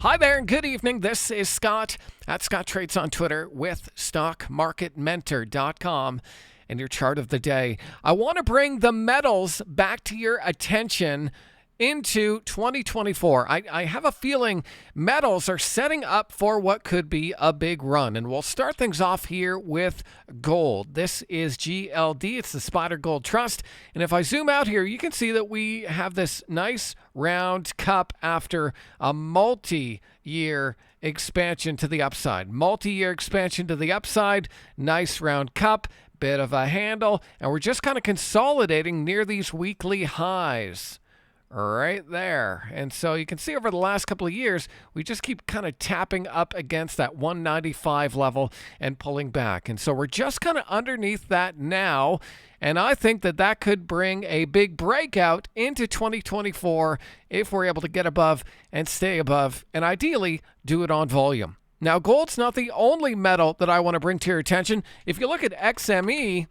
Hi there and good evening. This is Scott at Scott Trades on Twitter with StockMarketMentor.com and your chart of the day. I want to bring the metals back to your attention into 2024. I have a feeling metals are setting up for what could be a big run. And we'll start things off here with gold. This is GLD. It's the Spider Gold Trust. And if I zoom out here, you can see that we have this nice round cup after a multi-year expansion to the upside. Multi-year expansion to the upside. Nice round cup. Bit of a handle. And we're just kind of consolidating near these weekly highs. Right there. And so you can see over the last couple of years, we just keep kind of tapping up against that 195 level and pulling back. And so we're just kind of underneath that now. And I think that that could bring a big breakout into 2024 if we're able to get above and stay above, and ideally do it on volume. Now, gold's not the only metal that I want to bring to your attention. If you look at XME,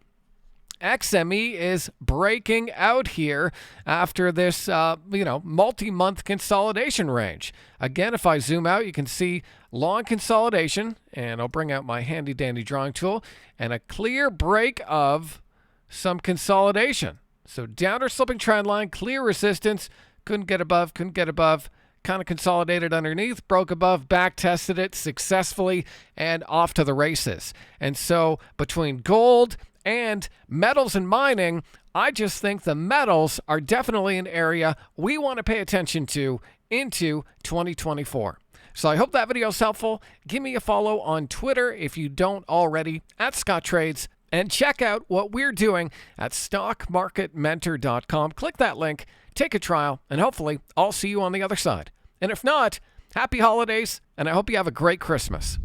XME is breaking out here after this, multi-month consolidation range. Again, if I zoom out, you can see long consolidation, and I'll bring out my handy-dandy drawing tool, and a clear break of some consolidation. So downward sloping trend line, clear resistance, couldn't get above, kind of consolidated underneath, broke above, back tested it successfully, and off to the races. And so between gold and metals and mining, I just think the metals are definitely an area we want to pay attention to into 2024. So I hope that video is helpful. Give me a follow on Twitter if you don't already, at Scott Trades, and check out what we're doing at StockMarketMentor.com. Click that link, take a trial, and hopefully I'll see you on the other side. And if not, happy holidays, and I hope you have a great Christmas.